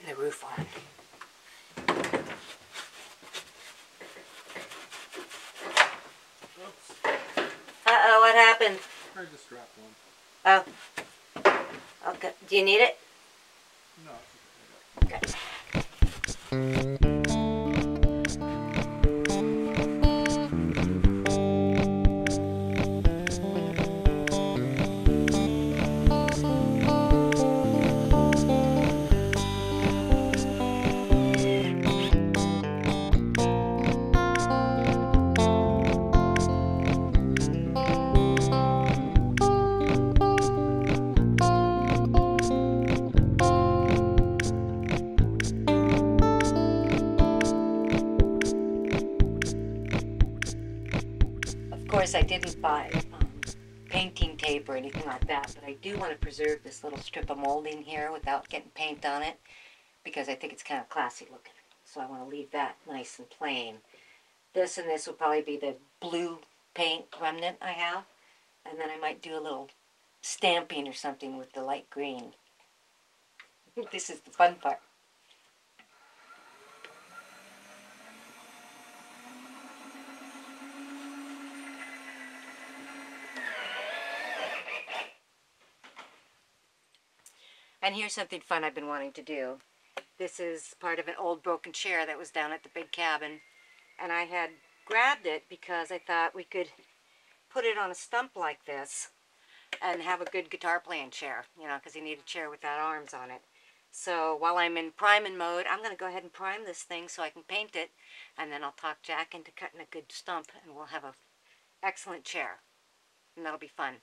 the roof on. Oops. Uh-oh, what happened? I just dropped one. Oh. Okay. Do you need it? No. Okay. Of course, I didn't buy painting tape or anything like that, but I do want to preserve this little strip of molding here without getting paint on it, because I think it's kind of classy looking. So I want to leave that nice and plain. This and this will probably be the blue paint remnant I have, and then I might do a little stamping or something with the light green. This is the fun part. And here's something fun I've been wanting to do. This is part of an old broken chair that was down at the big cabin. And I had grabbed it because I thought we could put it on a stump like this and have a good guitar playing chair, you know, because you need a chair without arms on it. So while I'm in priming mode, I'm going to go ahead and prime this thing so I can paint it. And then I'll talk Jack into cutting a good stump and we'll have an excellent chair. And that'll be fun.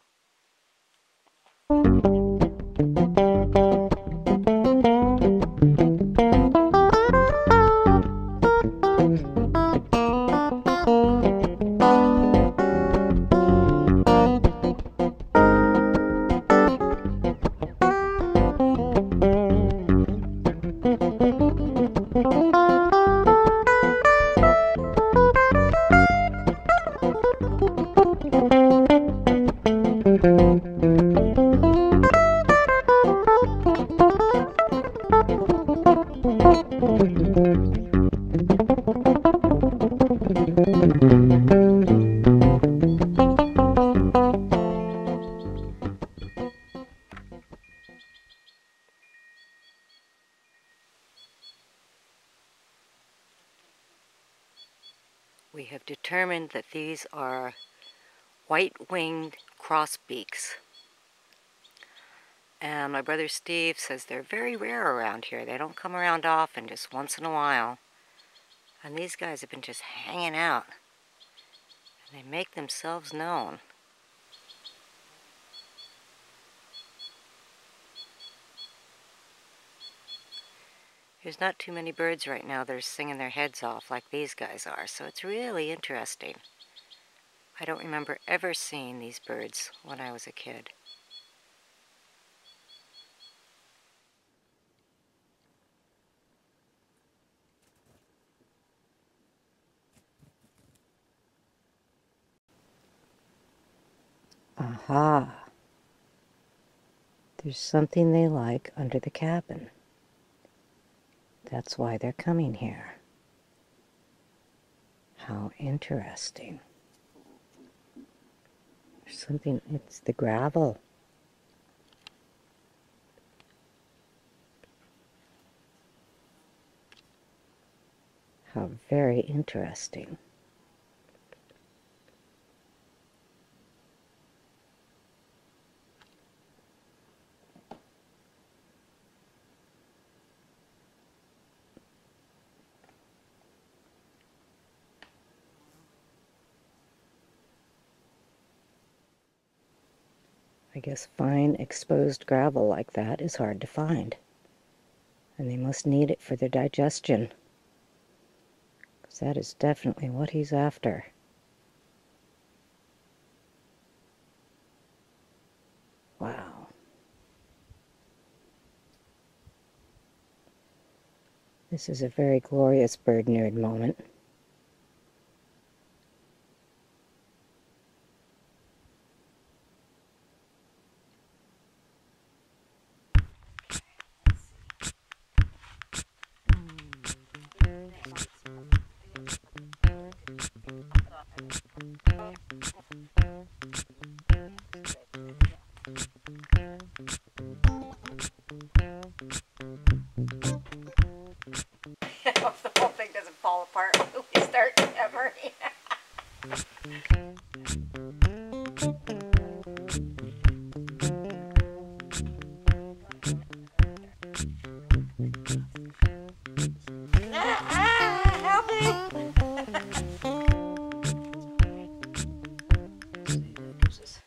We have determined that these are white-winged crossbeaks. And my brother Steve says they're very rare around here. They don't come around often, just once in a while. And these guys have been just hanging out. And they make themselves known. There's not too many birds right now that are singing their heads off like these guys are, so it's really interesting. I don't remember ever seeing these birds when I was a kid. Aha! There's something they like under the cabin. That's why they're coming here. How interesting. There's something, it's the gravel. How very interesting. I guess fine exposed gravel like that is hard to find. And they must need it for their digestion. Because that is definitely what he's after. Wow. This is a very glorious bird nerd moment. I hope the whole thing doesn't fall apart when we start hammering. Help me! This is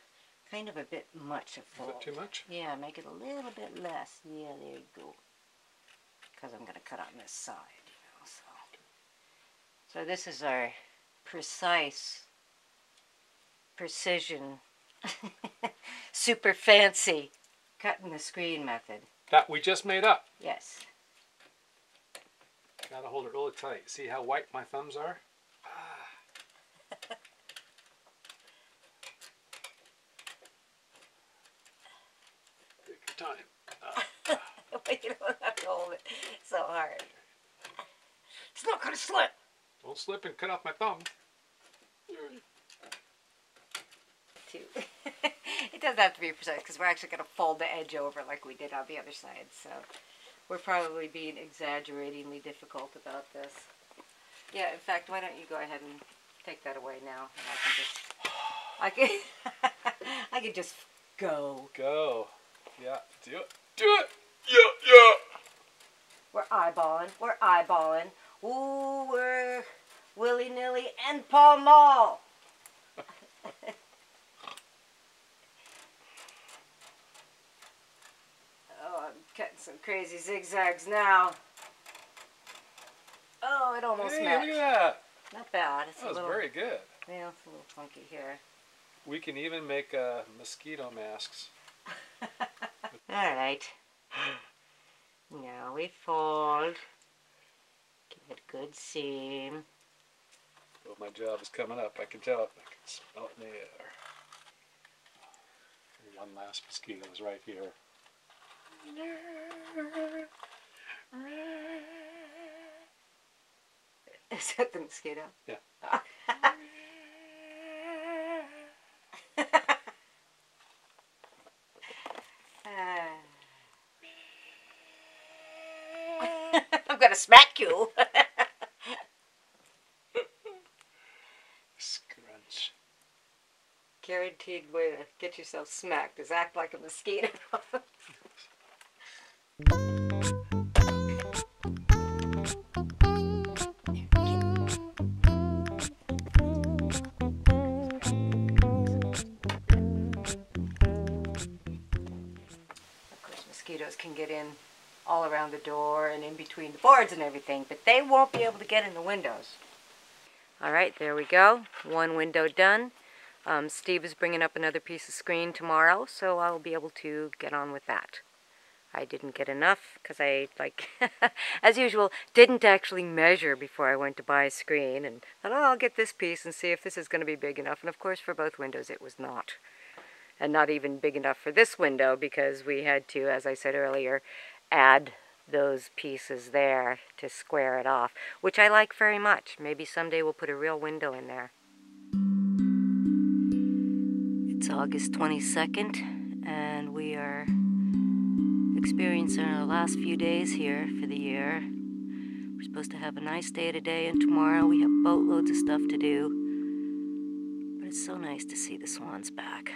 kind of a bit much of fold. Is that too much? Yeah, make it a little bit less. Yeah, there you go. Because I'm going to cut on this side, you know, so this is our precise, precision, super fancy cutting the screen method. That we just made up. Yes. Gotta hold it really tight. See how white my thumbs are? Take your time. You don't have to hold it so hard. It's not going to slip. Don't slip and cut off my thumb. It doesn't have to be precise because we're actually going to fold the edge over like we did on the other side. So we're probably being exaggeratingly difficult about this. Yeah, in fact, why don't you go ahead and take that away now, and I can just go. Go. Yeah, do it. Do it. Yeah, yeah. We're eyeballing. We're eyeballing. Ooh, we're willy-nilly and Pall Mall. Oh, I'm cutting some crazy zigzags now. Oh, it almost Hey, met. look at that. Not bad. It's That was a little, very good. yeah, it's a little funky here. We can even make mosquito masks. All right. Now we fold. Give it a good seam. Well, my job is coming up. I can tell it. I can smell it in the air. One last mosquito is right here. Is that the mosquito? Yeah. I'm gonna smack you. Scrunch. Guaranteed way to get yourself smacked is act like a mosquito. Of course, mosquitoes can get in all around the door and in between the boards and everything, but they won't be able to get in the windows. All right, there we go. One window done. Steve is bringing up another piece of screen tomorrow, so I'll be able to get on with that. I didn't get enough because I, as usual, didn't actually measure before I went to buy a screen, and thought, oh, I'll get this piece and see if this is going to be big enough. And of course, for both windows, it was not. And not even big enough for this window because we had to, as I said earlier, add those pieces there to square it off, which I like very much. Maybe someday we'll put a real window in there. It's August 22nd, and we are experiencing our last few days here for the year. We're supposed to have a nice day today, and tomorrow we have boatloads of stuff to do. But it's so nice to see the swans back.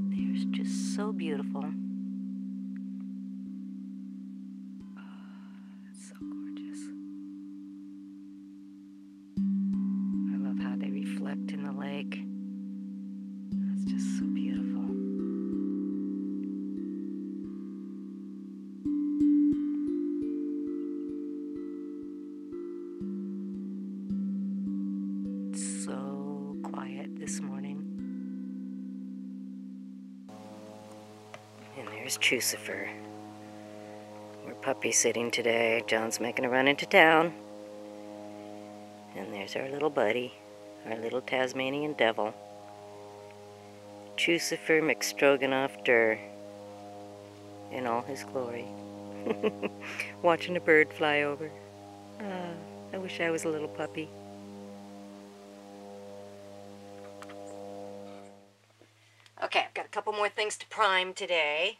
They're just so beautiful. It's so gorgeous. I love how they reflect in the lake. It's just so beautiful. It's so quiet this morning. And there's Chucifer. We're puppy sitting today. John's making a run into town. And there's our little buddy, our little Tasmanian devil. Chucifer McStroganoff Durr in all his glory. Watching a bird fly over. I wish I was a little puppy. Okay, I've got a couple more things to prime today.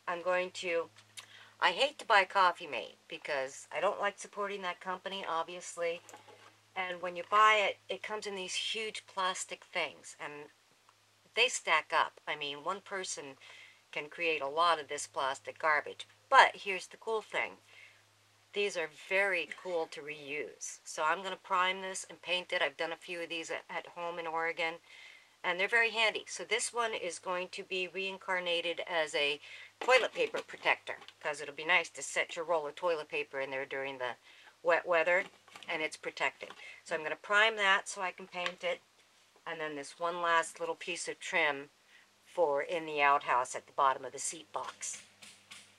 I hate to buy Coffee Mate because I don't like supporting that company, obviously. And when you buy it, it comes in these huge plastic things, and they stack up. I mean, one person can create a lot of this plastic garbage. But here's the cool thing. These are very cool to reuse. So I'm going to prime this and paint it. I've done a few of these at home in Oregon, and they're very handy. So this one is going to be reincarnated as a toilet paper protector, because it'll be nice to set your roll of toilet paper in there during the wet weather, and it's protected. So I'm going to prime that so I can paint it, and then this one last little piece of trim for in the outhouse at the bottom of the seat box.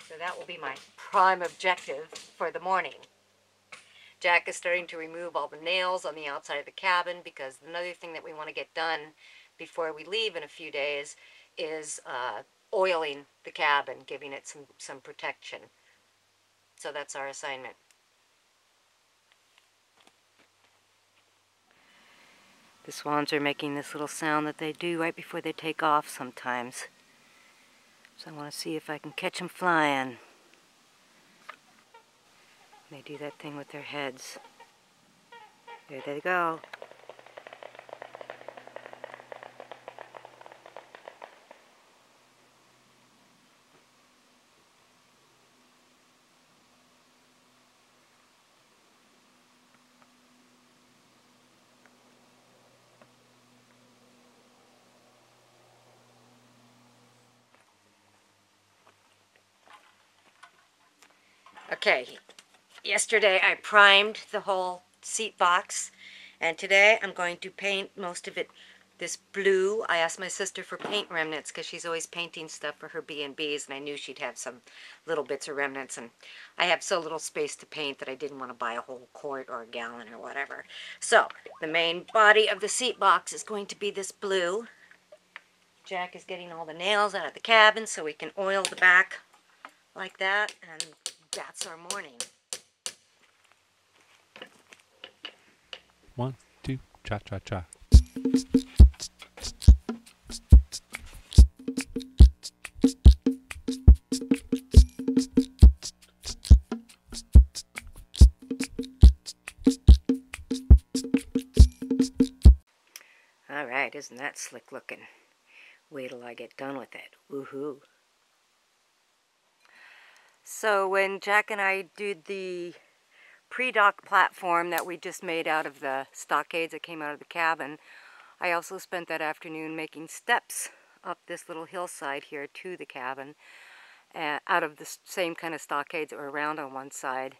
So that will be my prime objective for the morning. Jack is starting to remove all the nails on the outside of the cabin, because another thing that we want to get done before we leave in a few days is oiling the cabin, giving it some protection. So that's our assignment. The swans are making this little sound that they do right before they take off sometimes. So I want to see if I can catch them flying. They do that thing with their heads. There they go. Okay, yesterday I primed the whole seat box, and today I'm going to paint most of it this blue. I asked my sister for paint remnants because she's always painting stuff for her B&Bs, and I knew she'd have some little bits of remnants, and I have so little space to paint that I didn't want to buy a whole quart or a gallon or whatever. So the main body of the seat box is going to be this blue. Jack is getting all the nails out of the cabin so we can oil the back like that, and that's our morning. 1, 2, cha cha cha. All right, isn't that slick looking? Wait till I get done with it. Woohoo. So when Jack and I did the pre-dock platform that we just made out of the stockades that came out of the cabin, I also spent that afternoon making steps up this little hillside here to the cabin, out of the same kind of stockades that were around on one side.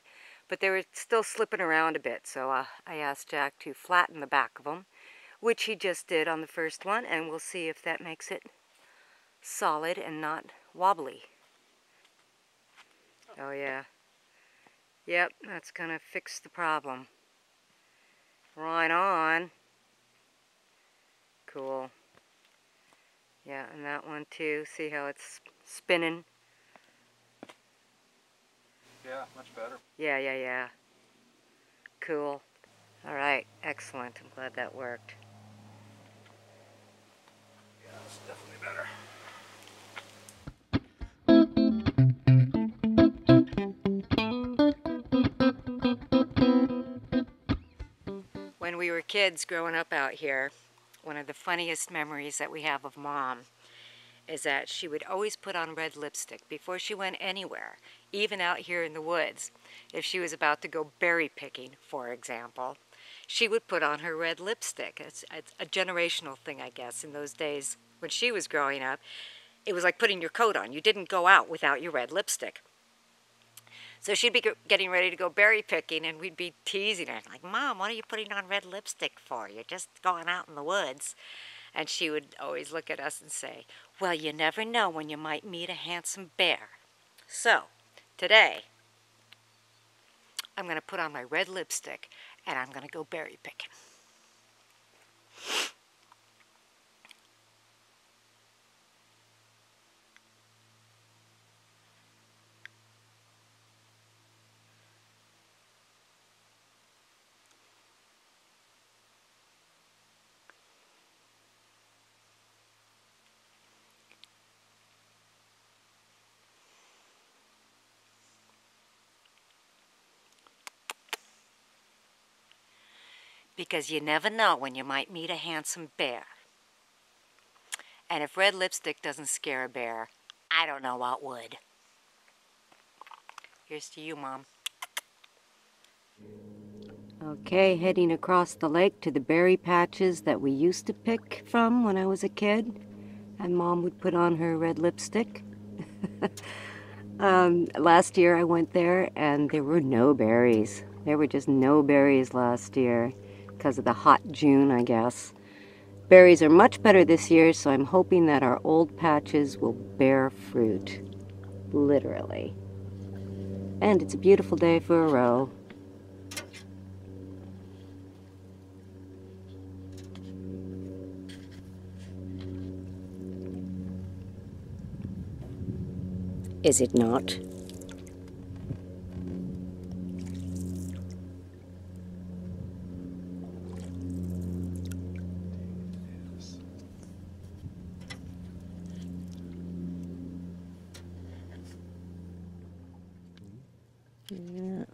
But they were still slipping around a bit, so I asked Jack to flatten the back of them, which he just did on the first one, and we'll see if that makes it solid and not wobbly. Oh yeah. Yep, that's gonna fix the problem. Right on. Cool. Yeah, and that one too. See how it's spinning? Yeah, much better. Yeah. Cool. All right, excellent. I'm glad that worked. Yeah, it's definitely better. When we were kids growing up out here, one of the funniest memories that we have of Mom is that she would always put on red lipstick before she went anywhere, even out here in the woods. If she was about to go berry picking, for example, she would put on her red lipstick. It's a generational thing, I guess. In those days when she was growing up, it was like putting your coat on. You didn't go out without your red lipstick. So she'd be getting ready to go berry picking, and we'd be teasing her, like, Mom, what are you putting on red lipstick for? You're just going out in the woods. And she would always look at us and say, well, you never know when you might meet a handsome bear. So, today, I'm going to put on my red lipstick, and I'm going to go berry picking. because you never know when you might meet a handsome bear. And if red lipstick doesn't scare a bear, I don't know what would. Here's to you, Mom. Okay, heading across the lake to the berry patches that we used to pick from when I was a kid. And Mom would put on her red lipstick. Last year I went there and there were no berries. There were just no berries last year because of the hot June, I guess. Berries are much better this year, so I'm hoping that our old patches will bear fruit. Literally. And it's a beautiful day for a row. Is it not? Yeah,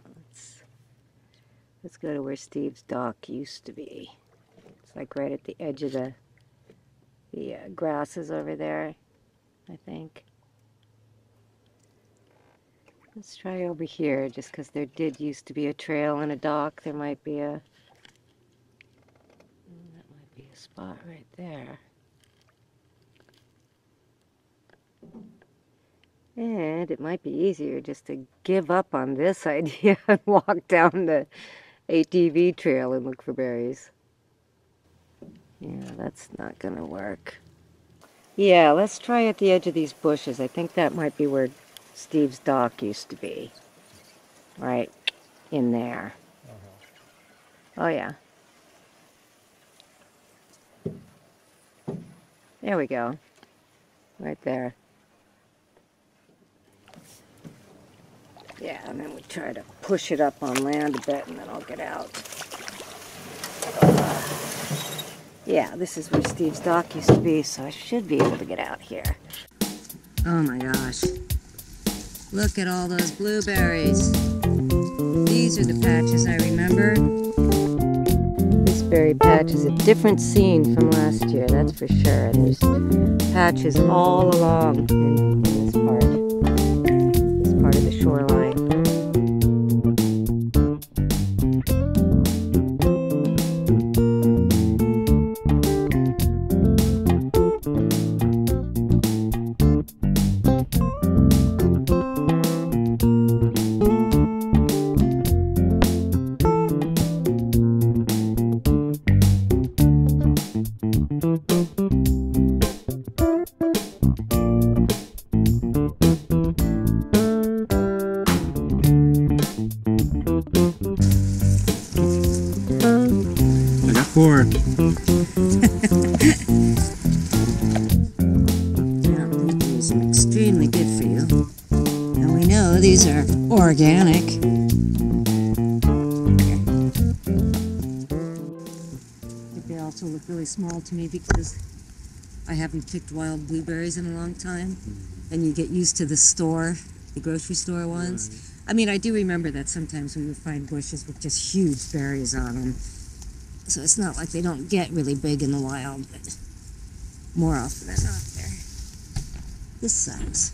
let's go to where Steve's dock used to be. It's like right at the edge of the grasses over there, I think. Let's try over here, just because there did used to be a trail and a dock. There might be that might be a spot right there. And it might be easier just to give up on this idea and walk down the ATV trail and look for berries. Yeah, that's not gonna work. Yeah, let's try at the edge of these bushes. I think that might be where Steve's dock used to be. Right in there. Oh yeah. There we go. Right there. Yeah, and then we try to push it up on land a bit and then I'll get out. Yeah, this is where Steve's dock used to be, so I should be able to get out here. Oh my gosh. Look at all those blueberries. These are the patches I remember. This berry patch is a different scene from last year, that's for sure. And there's patches all along in this part of the shoreline. I got 4. These are extremely good for you. And we know these are organic. They also look really small to me because I haven't picked wild blueberries in a long time. And you get used to the grocery store ones. I mean, I do remember that sometimes we would find bushes with just huge berries on them. So it's not like they don't get really big in the wild, but more often than not, they're this size.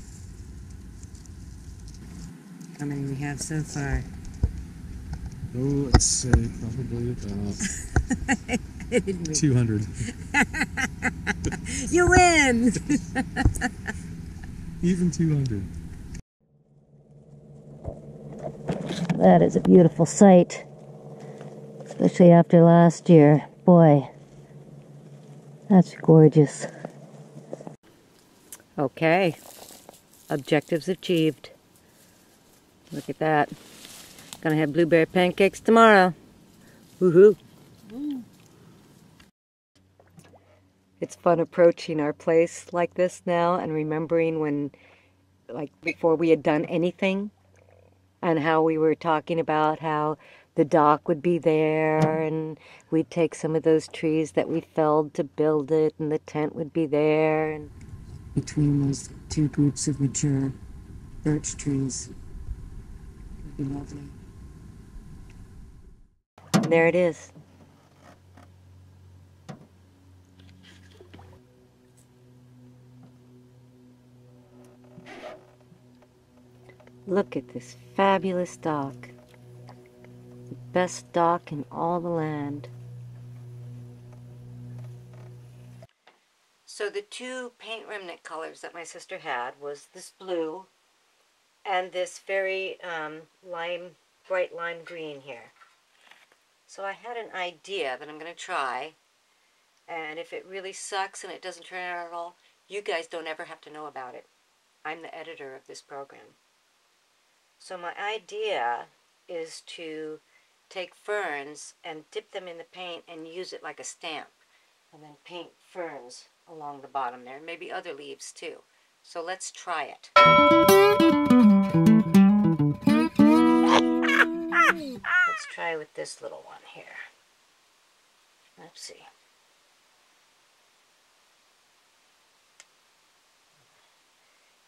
How many we have so far? Oh, let's say probably about 200. You win! Even 200. That is a beautiful sight, especially after last year. Boy, that's gorgeous. Okay, objectives achieved. Look at that. Gonna have blueberry pancakes tomorrow. Woohoo! It's fun approaching our place like this now and remembering when, like, before we had done anything, and how we were talking about how the dock would be there and we'd take some of those trees that we felled to build it and the tent would be there. And between those two groups of mature birch trees, it would be lovely. And there it is. Look at this fabulous dock. The best dock in all the land. So the two paint remnant colors that my sister had was this blue and this very bright lime green here. So I had an idea that I'm going to try, and if it really sucks and it doesn't turn out at all, you guys don't ever have to know about it. I'm the editor of this program. So my idea is to take ferns and dip them in the paint and use it like a stamp, and then paint ferns along the bottom there, maybe other leaves too. So let's try it. Let's try with this little one here. Let's see.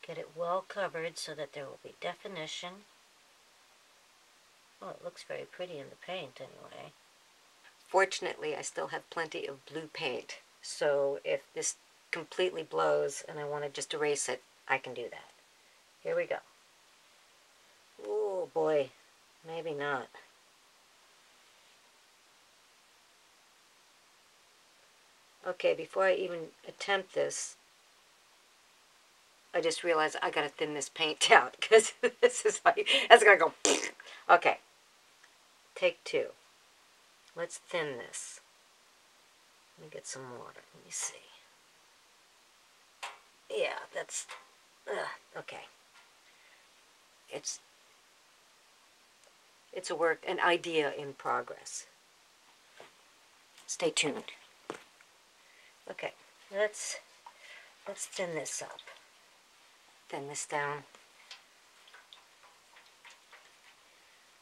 Get it well covered so that there will be definition. Oh, it looks very pretty in the paint anyway. Fortunately, I still have plenty of blue paint, so if this completely blows and I want to just erase it, I can do that. Here we go. Oh boy, maybe not. Okay, before I even attempt this, I just realized I gotta thin this paint out because this is like, that's gonna go. Okay, take two. Let's thin this. Let me get some water. Let me see. Yeah, that's okay. It's a work, an idea in progress. Stay tuned. Okay, let's thin this up. Thin this down.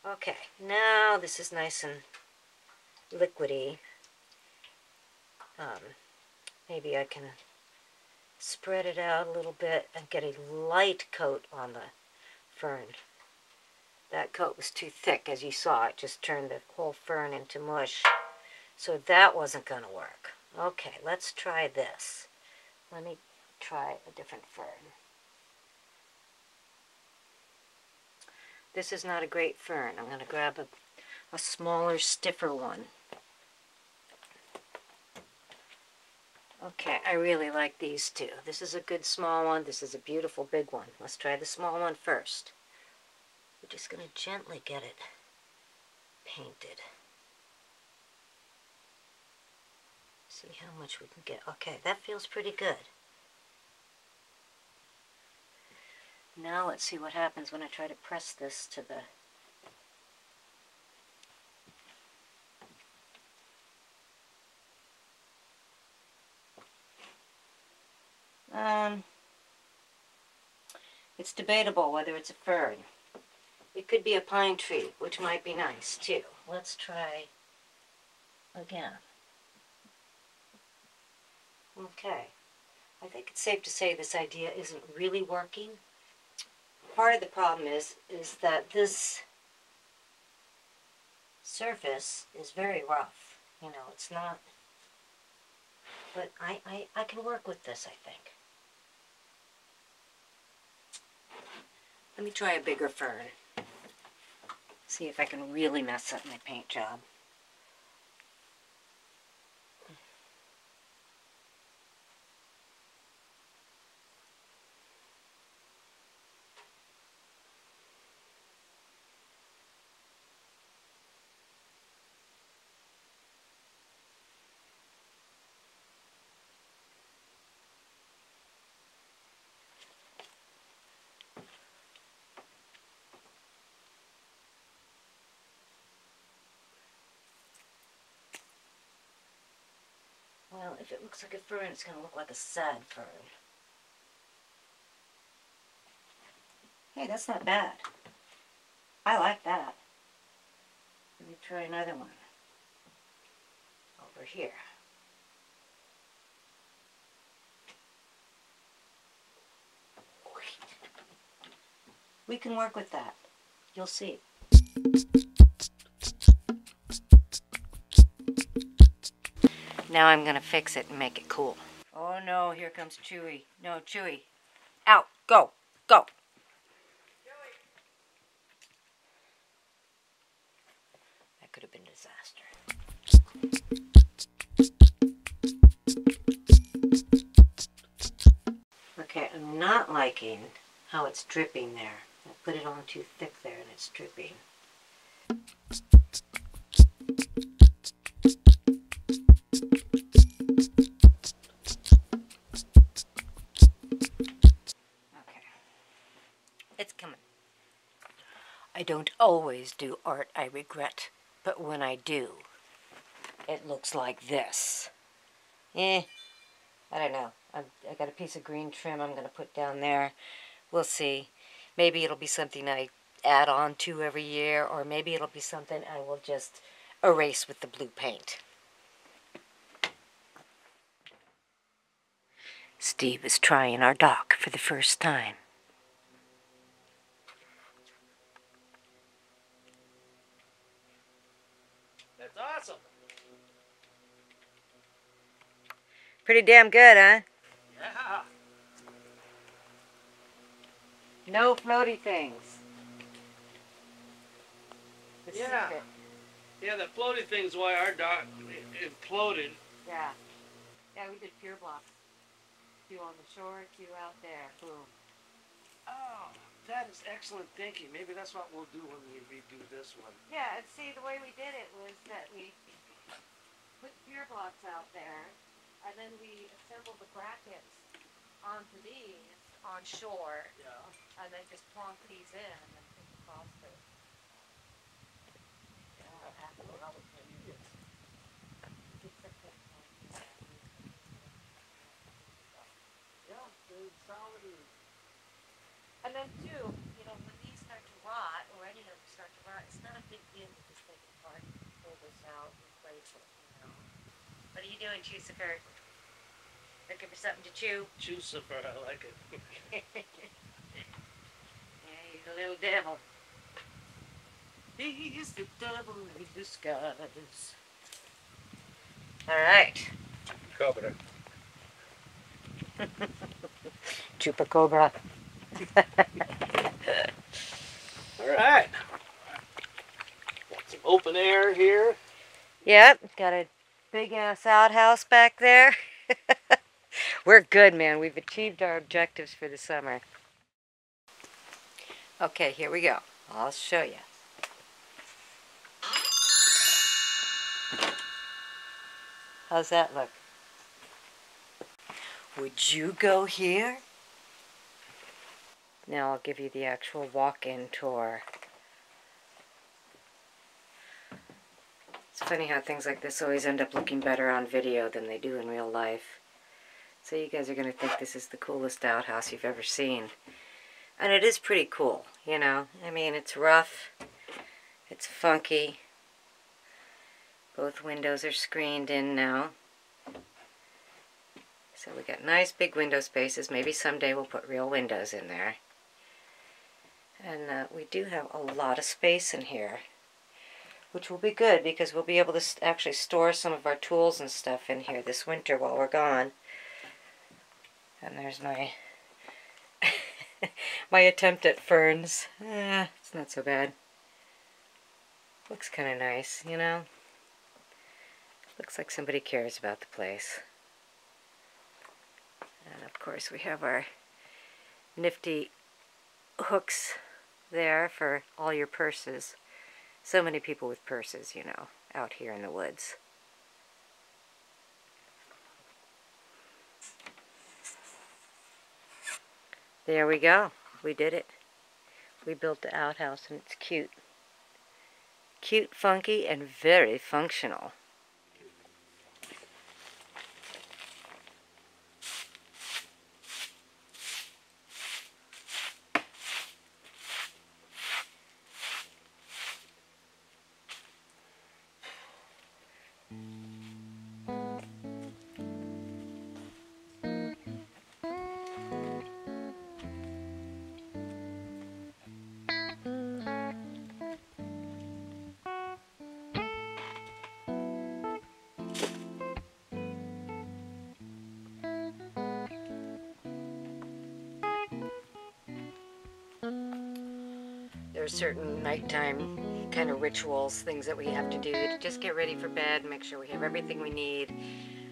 Okay, now this is nice and liquidy. Maybe I can spread it out a little bit and get a light coat on the fern. That coat was too thick, as you saw. It just turned the whole fern into mush. So that wasn't going to work. Okay, let's try this. Let me try a different fern. This is not a great fern. I'm going to grab a smaller, stiffer one. Okay, I really like these two. This is a good small one. This is a beautiful big one. Let's try the small one first. We're just going to gently get it painted. See how much we can get. Okay, that feels pretty good. Now let's see what happens when I try to press this to the... It's debatable whether it's a fern. It could be a pine tree, which might be nice too. Let's try again. Okay. I think it's safe to say this idea isn't really working. Part of the problem is that this surface is very rough. You know, it's not... But I can work with this, I think. Let me try a bigger fern. See if I can really mess up my paint job. Well, if it looks like a fern, it's going to look like a sad fern. Hey, that's not bad. I like that. Let me try another one. Over here. We can work with that. You'll see. Now I'm going to fix it and make it cool. Oh no, here comes Chewy. No, Chewy. Out. Go. Go. could have been a disaster. Okay, I'm not liking how it's dripping there. I put it on too thick there and it's dripping. Okay. It's coming. I don't always do art I regret, but when I do, it looks like this. I don't know. I got a piece of green trim I'm going to put down there. We'll see. Maybe it'll be something I add on to every year, or maybe it'll be something I will just erase with the blue paint. Steve is trying our dock for the first time. That's awesome. Pretty damn good, huh? Yeah. No floaty things. The Yeah. secret. Yeah, the floaty thing's why our dock imploded. Yeah. Yeah, we did pier blocks. Two on the shore, two out there. Boom. Oh, that is excellent thinking. Maybe that's what we'll do when we redo this one. Yeah, and see, the way we did it was that we put pier blocks out there, and then we assembled the brackets onto these on shore, Yeah. and then just plonk these in and then put the cross through. And then too, you know, when these start to rot, or any of them start to rot, it's not a big deal to just take it apart, pull this out, replace it, you know. What are you doing, Chusifer? Looking for something to chew? Chusifer, I like it. Yeah, he's a little devil. He's the devil in disguise. Alright. Cobra. Chupacabra. All right. Some open air here. Yep, got a big ass outhouse back there. We're good, man. We've achieved our objectives for the summer. Okay, here we go. I'll show you. How's that look? Would you go here? Now I'll give you the actual walk-in tour. It's funny how things like this always end up looking better on video than they do in real life. So you guys are going to think this is the coolest outhouse you've ever seen. And it is pretty cool, you know. I mean, it's rough. It's funky. Both windows are screened in now. So we got nice big window spaces. Maybe someday we'll put real windows in there. And we do have a lot of space in here, which will be good because we'll be able to actually store some of our tools and stuff in here this winter while we're gone. And there's my my attempt at ferns. It's not so bad. Looks kind of nice, you know. Looks like somebody cares about the place. And of course we have our nifty hooks there for all your purses. So many people with purses, you know, out here in the woods. There we go. We did it. We built the outhouse and it's cute. Cute, funky, and very functional. are certain nighttime kind of rituals, things that we have to do to just get ready for bed, make sure we have everything we need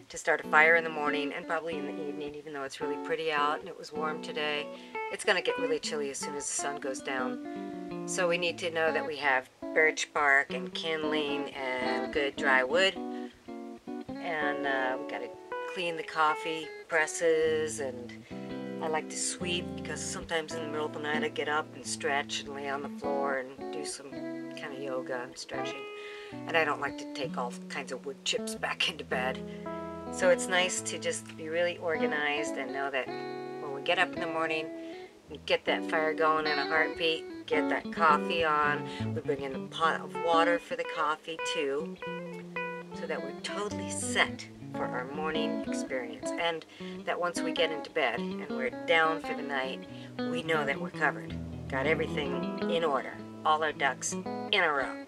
to start a fire in the morning and probably in the evening, even though it's really pretty out and it was warm today. It's going to get really chilly as soon as the sun goes down. So we need to know that we have birch bark and kindling and good dry wood. And we got to clean the coffee presses, and I like to sweep because sometimes in the middle of the night I get up and stretch and lay on the floor and do some kind of yoga and stretching. And I don't like to take all kinds of wood chips back into bed. So it's nice to just be really organized and know that when we get up in the morning, we get that fire going in a heartbeat, get that coffee on, we bring in a pot of water for the coffee too, so that we're totally set for our morning experience. And that once we get into bed and we're down for the night, we know that we're covered. Got everything in order. All our ducks in a row.